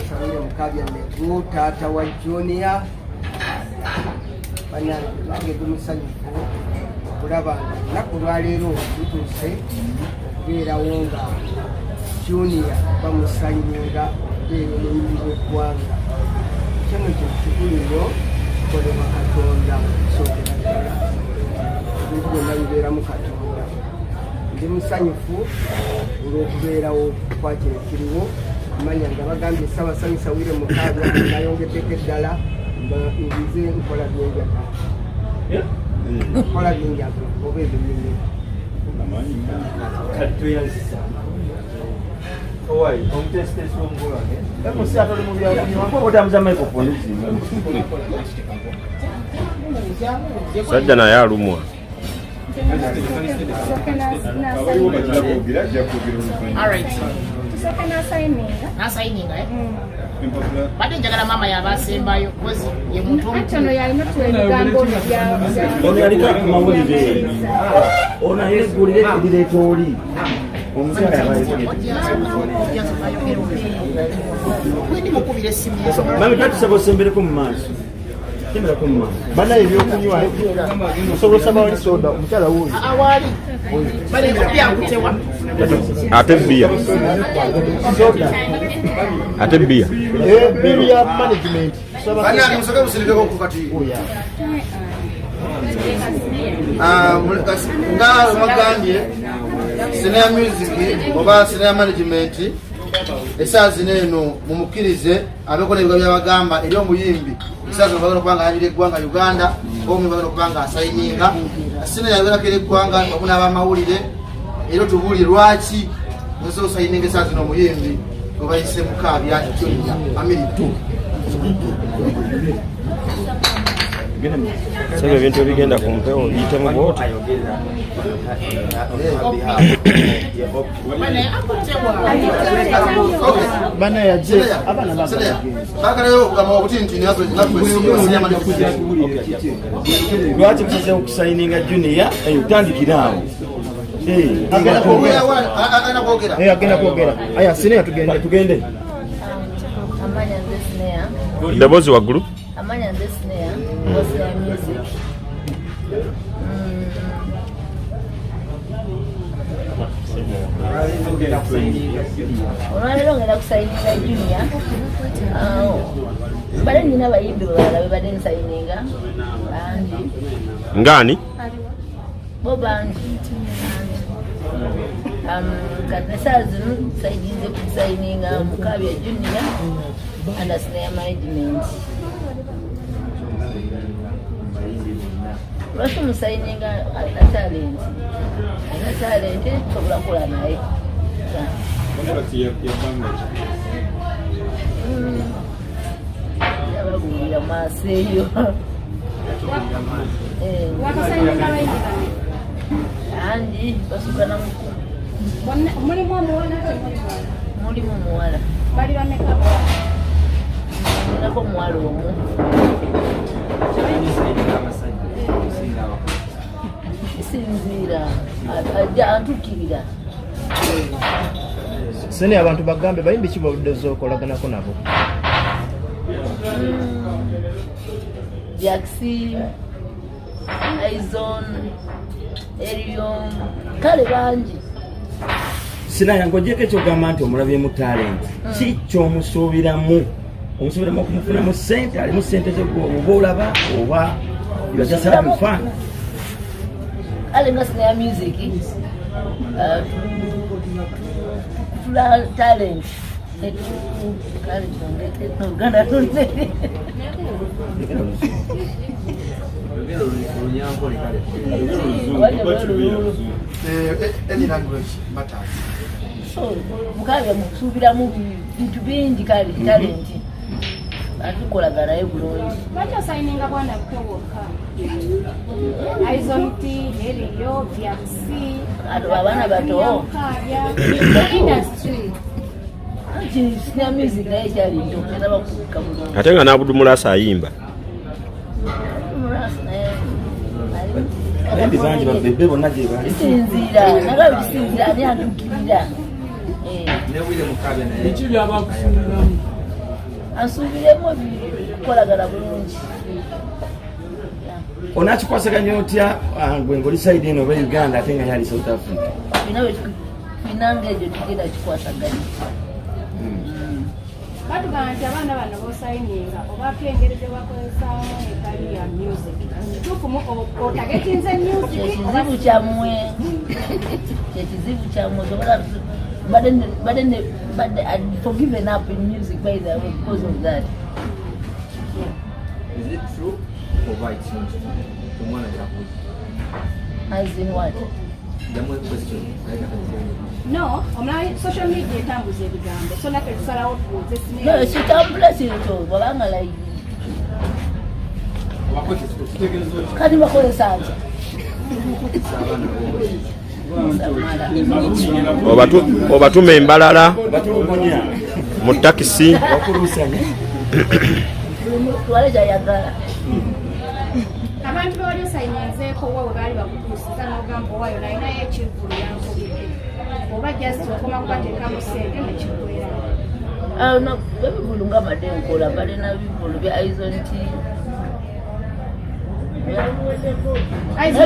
Sanyusa Willy Mukaabya Ayawukanye taata wa Junior banange gumusanyufu okulaba lunaku lwaleero lutuuse okubeerawo nga Junior bamusanyinga omulimi gw'eggwanga kino kyo kikulu kukolebwa Katonda sookera ddala ebintu byonna bibeeramu Katonda ndi musanyufu olw'okubeerawo kwa kino kiriwo amanya nga bagambye Ssaabasanyusa Willy Mukaabya nayongeddeko eddala nzize nkola byenjaga nkola byenjaga oba ebinyinyi sajja naye alumwa Bade njagala mama yabasembayo kozi ye muntu atono yalina twebigambo bya ono yaliko amawulire ono yeggulire ebireeta oli omukyala mami tatusaba osembereko mu maaso temberako mu maaso banaye ebyokunywa osobola osaba wali soda omukyala wuuyo awali bale byangutewa ate bia ate bia bia management banange musoke musirikeko ku kati nga magambye Senior Music oba Senior Management esaawa zino eno mumukkirize abekola ebigo byabagamba eri omuyimbi esaawa zino bagenda okubanga ayambira eggwanga Uganda omuyimbi bagenda okuba asayininga Senior yayogerako eri eggwanga okunaaba amawulire era tubuulire lwaki oza osayininga esaawa zino omuyimbi webayise Mukaabya Ayawukanye sebe ebintu ebigenda ku mpewo biyite mu bwoti bana yaje abana bakalayo okugamba obutintini lwaki kusaze okusayininga Junior otandikiraawo agenda kwogera aya Senior tugende ddoboozi waggulu Amanya Snare was their music. Olwalongera kusayininga Junior bale nina abayimbi balala be badde nsayininga bangi ngani bo bangi kati esaawa zino sayinze kusayininga Mukaabya Junior and Snare Management. Lwaki musayininga alina talenti tosobola kukola naye yababuulira maaso eyo andi basukana mulimu omuwala mulimu muwala bali bameka nako muwala omu sinzira ajja antukirira Senior abantu bagambe bayimbi ki bawuddezo okolaganako nabo Jaxi Aizon Erion kale bangi Sinaya ngojeko ekyogamba nti omulabyemu talent kikyo omusuubiramu okumufunamu ssente alimu ssente oba olaba oba yajasala mufaana kale nga Snare Music tula talent kale Uganda any language matters. So Mukaabya mukusuubiramu bintu bingi kale talenti atukolagana naye bulungi lwaki osayininga bwana butoboka Aizon T Eriyo Jaxi abaana bato industry Snare Music naye kyali nto era bakuka bulungi ate nga n'abudumulasa ayimba bayimbi bangi babebe bonna gye bali sinzira naga bisinzira ani antukirira Biki byabakufuniramu Asuubiremu kukolagana bulungi. Onakikwasaganya otya gwe ngoli side eno oba Uganda ate nga yali South Africa? Finanga egyo tugenda kikwasaganya. Batugamba nti abaana bano bosayininga obapya engeri gye bakozesaamu ekaliya music. Kituufu otagetinze music. Ekizibu kyammwe. Ekizibu kyammwe. But I'd forgiven up in music by the way because of that. Is it true or right? As in what? The more question. No, omulala social media etambuza ebigambo. So naffe tusalawo tubuuze No, kitambula kintu babanga like. Kati bakozesa atya? Obatuma embalala mu takisi. Twale kyayagala. Abantu bawali osayinyezeeko wawe baali bakutuusiza n'ogamba owaayo nalinayo ekivulu yankubidde oba just okoma kubateekamu ssente nekiggwera. No, ebivulu nga badde nkola balina bivulu bya isonti.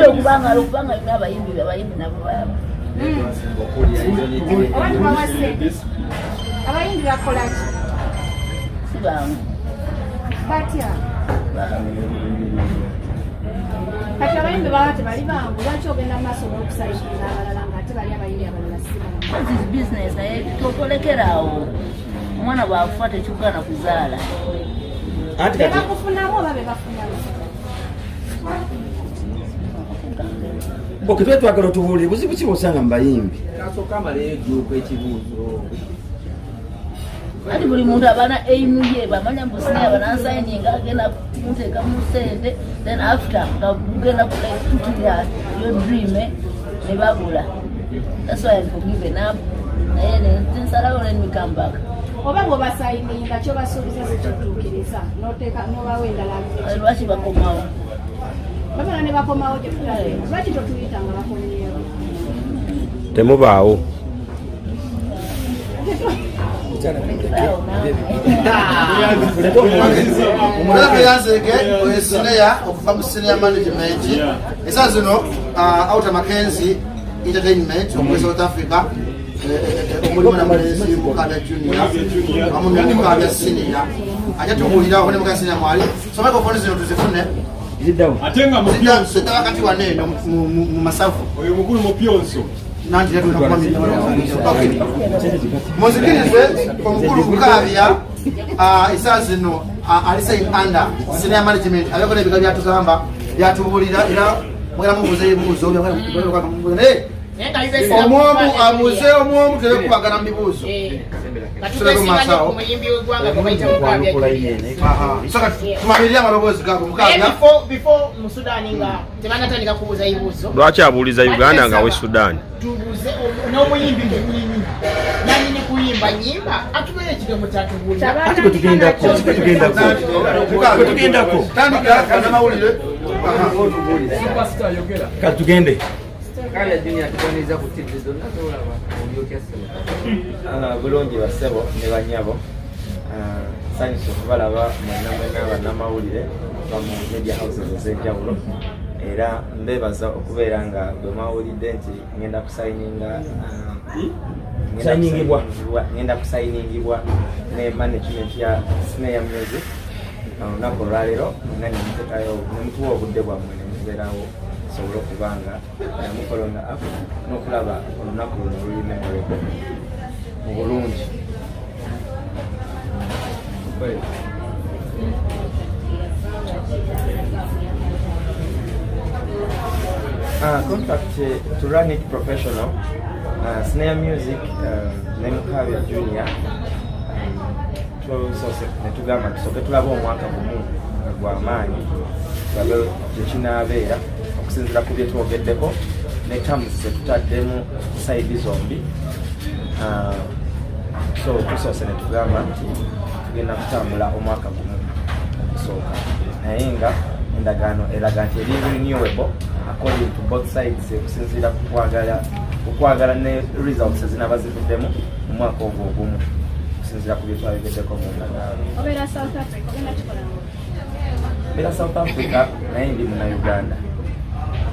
Okubanga lina abayimbi nabo baamu. Oba tubawa ssente abayimbi bakola ki? Si bangu. Batya? Kati abayimbi baba tebali bangu lwaki ogenda mu maaso n'okusayikiriza abalala ng'ate bali abayimbi abalala si bangu? That is business naye totolekerawo. Omwana bw'akufa tekigana kuzaala. Bebakufunamu oba bebafunamu? Okitwe twagala otubuulire buzibu ki bw'osanga mu bayimbi? Kasooka amalayo ejjuuko ekibuuzo. Ati buli muntu abana aimu ye bamanya mbu sinaya banansayininga agenda kumuteeka mu ssente then after nga mugenda kutukirya your dream ne babula. That's why I'm forgiven up. Naye nsalawo let me come back. Oba bw'obasayininga ky'obasuubiza sikituukiriza n'oteeka n'obawa endala. Lwaki bakomawo? Babala ne bakomawo gye tutale. Lwaki totuyita nga bakomyewo? Temubaawo. Omulaka yanzege sineya okuva mu senior management esa zino Outer Mackenzie Entertainment of South Africa omulimu namulenzi Mukaabya Junior amu Mukaabya Senior ajja tubuuliraho ne Mukaabya Senior mwali someka ofoni zino tuzifune atenga mupyonso wakati wa neno mu masafu oyo mukulu mupyonso nanti letu nakwamini muzikirize omukulu Mukaabya esa zino alisa under senior management abekola ebiga byatugamba byatubuulira era mwera mubuuza ebibuuzo omwomu abuuze omwomu tebekubagana mu bibuuzo tumamirire amaloboozi gago Mukaabya before mu Sudan nga tebanatandika kubuuza ebibuuzo. Lwaki abuuliza Uganda nga we Sudan? Tubuuze n'omuyimbi mwenyini nanyini kuyimba nyimba atubeere ekigambo kyatubuulira. Ati bwe tugendako tandika kanamawulire kati tugende. Mukaabya Junior atuboneza ku TV zonna z'olaba obyokya ssebo. Bulungi bassebo ne banyabo. Sanyusa okubalaba mwenna bannamawulire mu media houses ez'enjawulo era mbeebaza okubeera nga bwe mwawulidde nti ngenda kusayiningibwa ne management ya Snare Music olunaku olwaleero nga nemutuwa obudde bwammwe nemubeerawo sobola okubanga mukolonga up n'okulaba olunaku luno luli memorable mu bulungi. Contract to run it professional. Snare Music ne Mukaabya Junior netugamba tusooke tulaba omwaka gumu gw'amaanyi tulabe kyekinaabeera okusinziira ku bye twogeddeko ne terms zetutaddemu saidi zombi. So tusoose netugamba nti tugenda kutambula omwaka gumu okusooka naye nga endagaano eraga nti eri renewable according to both sides okusinziira kukwagala ne results ezinaba zivuddemu mu mwaka ogwo ogumu. okusinziira ku bye twayogeddeko mu ndagaano. Obeera South Africa, ogenda kikola ngo? Mbeera South Africa naye ndi Munnayuganda.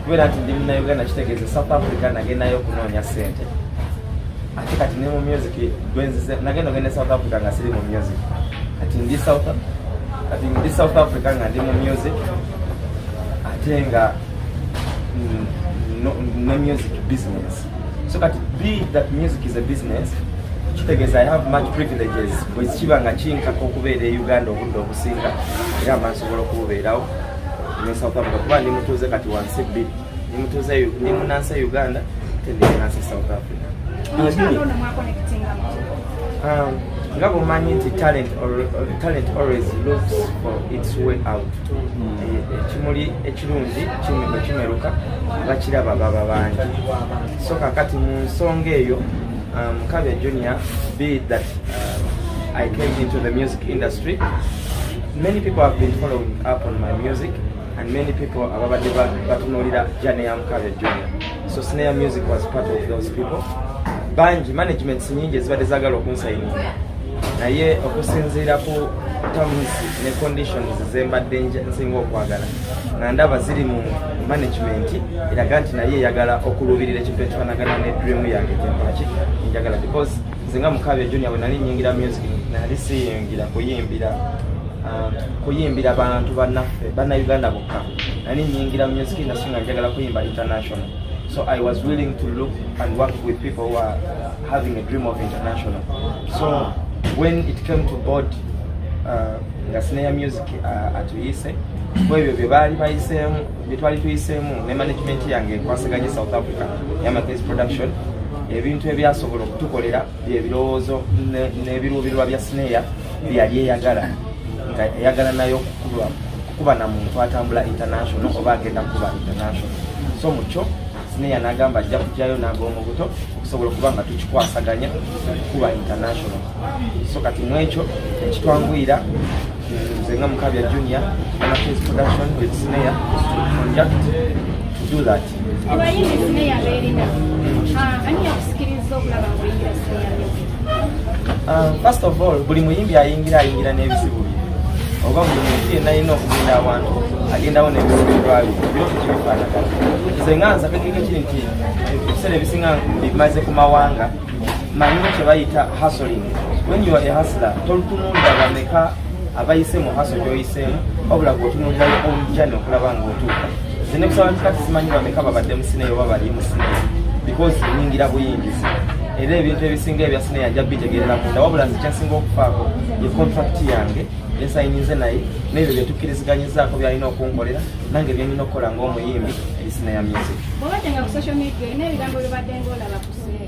Kubeera nti ndi Munnayuganda kitegeeza South Africa nagendayo okunoonya ssente. Ate kati ne mu music gwenzize nagenda ogende South Africa nga siri mu music. Kati ndi South Africa nga ndi mu music. Ate nga no music business. So kati be that music is a business, kitegeeza I have much privileges. Bwe kiba nga kinkako okubeera e Uganda obudde obusinga era mba nsobola okubeerawo ne South Africa kuba ndi mutuuze kati wansi bbiri. Ndi munnansi e Uganda ate ndi munnansi South Africa. Nga bw'omanyi nti talent always looks for its way out. Ekimuli ekirungi bwe kimeruka bakiraba baba bangi. So kakati mu nsonga eyo Mukaabya Junior, be it that I came into the music industry, many people have been following up on my music and many people ababadde batunuulira journey ya Mukaabya Junior. So Snare Music was part of those people. Banji management nyingi ezibadde zaagala okunsayininga naye okusinziira ku terms ne conditions zembadde nsinga okwagala nga ndaba ziri mu management eraga nti naye eyagala okulubirira ekintu ekifanagana ne dream yange gyenkolaki njagala because nze nga Mukaabya Junior bwe nali nyingira music nali siyingira kuyimbira bantu bannayuganda bokka nali nyingira music industry nga njagala kuyimba international. So I was willing to look and work with people who are having a dream of international. So when it came to board Snare Music atuyise bwebyo bye baali bayiseemu bye twali tuyiseemu ne management yange nkwasaganye South Africa Yamakezi Production, ebintu ebyasobola okutukolera byebirowoozo n'ebiruubirirwa bya Snare byali eyagala nga eyagala nayo kukuba na muntu atambula international oba agenda kuba international. So mukyo Snare n'agamba ajja kujjayo n'ag'omubuto okusobola okuba nga tukikwasaganya kuba international. So kati mu ekyo ekitwanguyira nze nga Mukaabya Junior Yamakezi Production with Snare conduct to do that. Abayimbi Snare beerina ani yakusikiriza okulaba ng'oyingira Snare Music? First of all, buli muyimbi ayingira n'ebizibu bye. Oba buli muntu yenna alina okugenda awantu agendawo n'ebizibu byabyo byoto kibifaanagana. Nze nga nze akakeke kiri nti ebiseera ebisinga bimaze ku mawanga manyi kye bayita hustling. When you are a hustler tolutunuulira bameka abayise mu hustle gy'oyiseemu wabula gweotunuulirayo omujjani okulaba ng'otuuka. Nze ne kusaba nti kati simanyi bameka babadde mu Snare oba bali mu Snare because nyingira buyingizi era ebintu ebisinga ebya Snare ajja bitegeerera munda wabula nze kyensinga okufaako ye contract yange ensayinize naye n'ebyo bye tukkiriziganyizaako byalina okunkolera nange byenina okukola ng'omuyimbi eri Snare Music. Bw'obadde nga ku social media olina ebigambo byobadde ng'olaba ku Snare.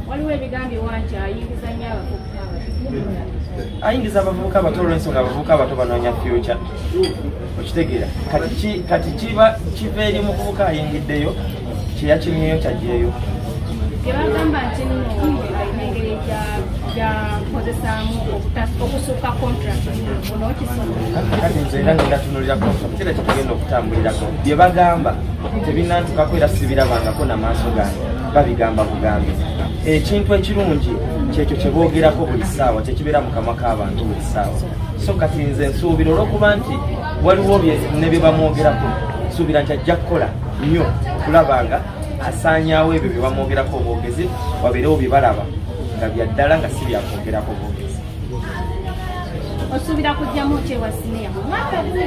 Waliwo ebigambibwa nti ayingiza nnyo abavubuka abato. Ayingiza abavubuka abato olw'ensonga abavubuka abato banoonya future. Okitegeera kati kiva eri muvubuka ayingiddeyo kyeyakirinnyeyo kyajjeeyo. Bagamba nti nno alina engeri gy'akozesaamu okusukka contract onookisoma. Kati nze era ngenda tunuulira contract era kyetugenda okutambulirako bye bagamba tebinantukako era sibirabangako n'amaaso gange babigamba bugambi. Ekintu ekirungi kyekyo kye boogerako buli ssaawa kyekibeera mu kamwa k'abantu buli ssaawa. So kati nze nsuubira olw'okuba nti waliwo ne bye bamwogerako nsuubira nti ajja kukola nnyo kulaba nga asaanyaawo ebyo bye bamwogerako obwogezi wabeerewo bye balaba nga bya ddala nga si byakwogerako obwogezi. Osuubira kujjamu kyewa Snare mwaka gumu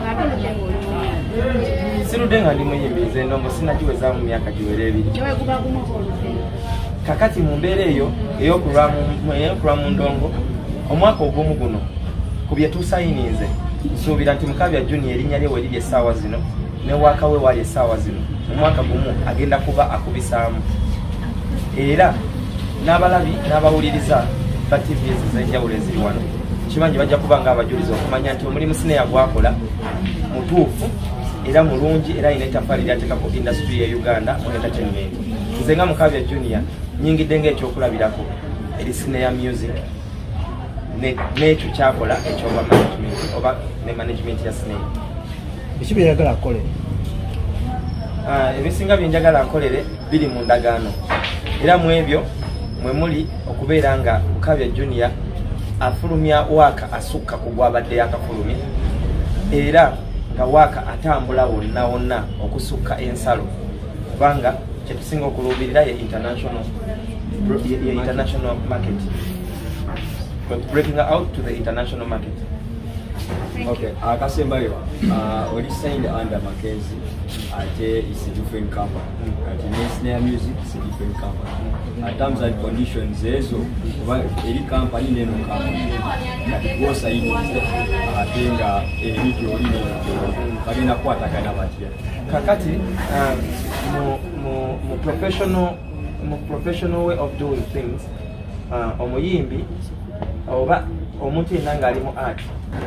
ng'ate oludde ng'oli sirudde nga ndi muyimbi nze ndongo sinagiweza mu myaka giwera ebiri. Neweeguba gumu oludde kakati mu mbeera eyo ey'okulwa mu ndongo omwaka ogumu guno ku bye tusayininze nsuubira nti Mukaabya Junior erinnya lye weriri essaawa zino ne waaka we wali essaawa zino mu mwaka gumu agenda kuba akubisaamu era n'abalabi n'abawuliriza ba TVS ez'enjawulo eziri wano kimanyi bajja kuba nga abajulizi okumanya nti omulimu Snare gw'akola mutuufu era mulungi era alina ettaffaali lyateeka ku industry ya Uganda mu entertainment. Nze nga Mukaabya Junior nyingidde ng'ekyokulabirako eri Snare Music n'ekyo kyakola ekyoba management oba ne management ya Snare. Biki byeyagala akolere? Ebisinga bye njagala nkolere biri mu ndagaano era mu ebyo mwe muli okubeera nga Mukaabya Junior afulumya waaka asukka ku gwabadde yakafulumye era nga waaka atambula wonna wonna okusukka ensalo kubanga kyetusinga okuluubirira ye international market. We're breaking out to the international market. Okay, Kasembayo, when you signed under Mackenzie, it's a different company. At Snare Music, it's a different company. Terms and conditions, there's any company, no company. That was signed, I think, Kakati, professional way of doing things, omuyimbi, oba omuntu yenna ng'ali mu art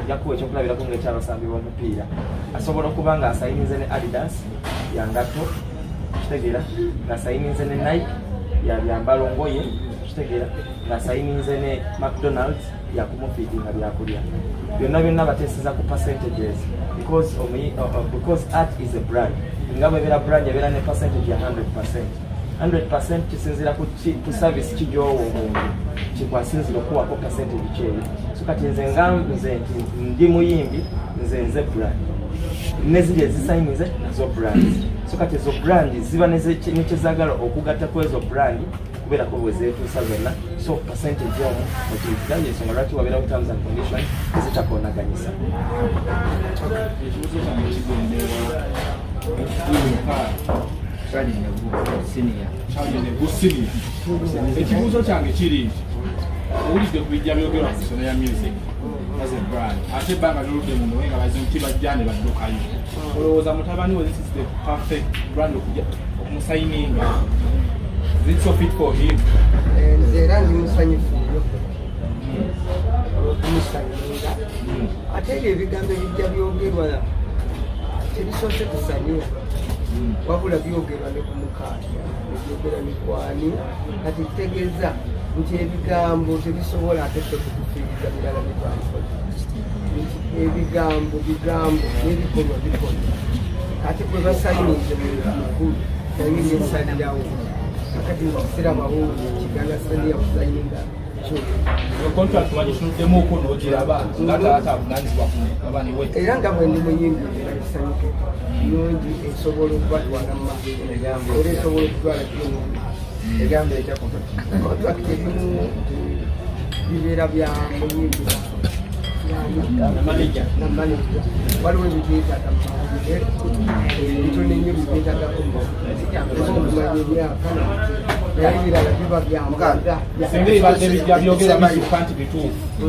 yakuwa ekyokulabirako ng'ekyabasambi b'omupiira asobola okuba ng'asayinize ne Adidas yangatto kitegeera ng'asayinize ne Nike yabyambala ngoye kitegeera ng'asayinize ne McDonald's yakumufiidinga byakulya byonna bateeseza ku percentages because art is a brand nga bwebeera brand yabeera ne percentage ya 100% kisinzira ku service kijoowo omuntu kikwasinzira okuwako percentage kyeyo so kati nze ndi muyimbi nze brand neziri ezisayinize nazo brand so kati ezo brand ziba nekyezagala okugatta ku ezo brand kubeerako bwe zeetuusa zonna so percentage omu okiikirayo ensonga lwaki wabeerawo terms and conditions ezitakoonaganyisa. Ekibuuzo kyange kiri nti owulidde ku bijja byogerwa ku nsona ya music as a brand ate ebbanga loludde mu muwe nga bazinti bajja ne baddukayo olowooza Mutabani we this is the perfect brand okumusayininga is it so fit for him? Nze era ndi musanyufu nnyo okumusayininga ate ebyo ebigambo ebijja byogerwa tebisoose kusanyuka wabula byogerwa ne ku Mukaabya ebyogera ne kwani kati kitegeeza nti ebigambo tebisobola ate kutufiiriza birala byetwakola ebigambo n'ebikolwa bikola ate kwe basayinize mukulu nangeri ensalirawo akati nzisirabawo kiganda sani yakusayininga contract wagitunuddemu n'ogiraba nga taata avunanyizibwa ku Mutabani we era nga bwe ndi muyimbi esanyuke nungi esobola okubatwala mu maaso era esobola okutwala egambo etya contract ebimu bibeera bya muyimbi na manager waliwo ebibyetaaga bitono ennyo bibyetaagako okumanya emyaka naye ebirala biba byamuganda singa ebibadde bijja byogera bisukka nti bituufu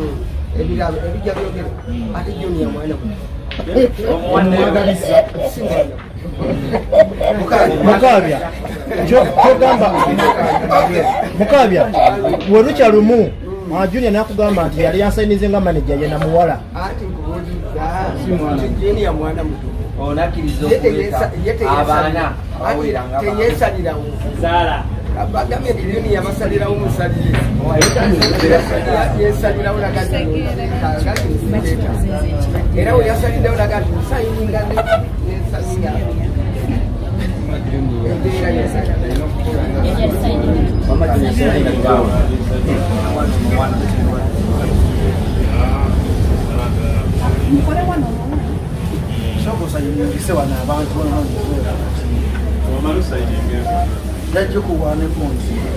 ebirala ebijja byogera ate Junior mwana Mukaabya kyogamba Mukaabya werukya lumu Junior nakugamba nti yali yansayinize nga manager ye na muwala ati nkubuuliza Junior mwana muto onakkiriza okuleka abaana abaweranga teyesalirawo zaala abagamye nti Junior yabasalirawo musalire yesalirawo lagati era we yasalirawo lagati musayininga nesalinga sokusayiningise wano abantu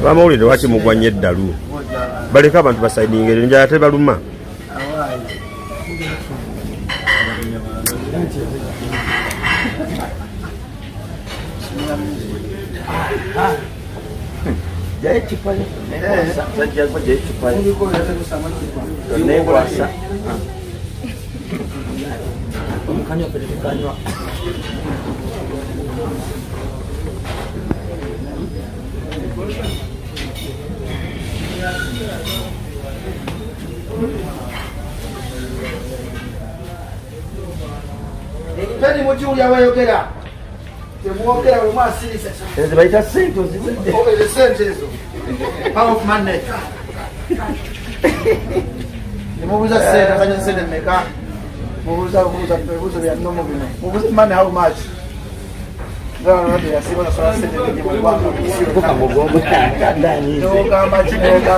bamawulire lwaki mugwanye eddalu baleka abantu basayiningire njala tebaluma Jai chipale, saja apa jai chipale? Negoasa. Bukannya pendidikannya. Tani muti yawayogera temwogera we mwasirisa ezo bayita sente ozibudde sente ezo power of money nemubuuza sente kanya sente meka mubuuza bya nomo bino mubuuza money how much Ndio ndio yasiba na swala sente ni mwangu. Kuka mugomba ndani. Ndio kama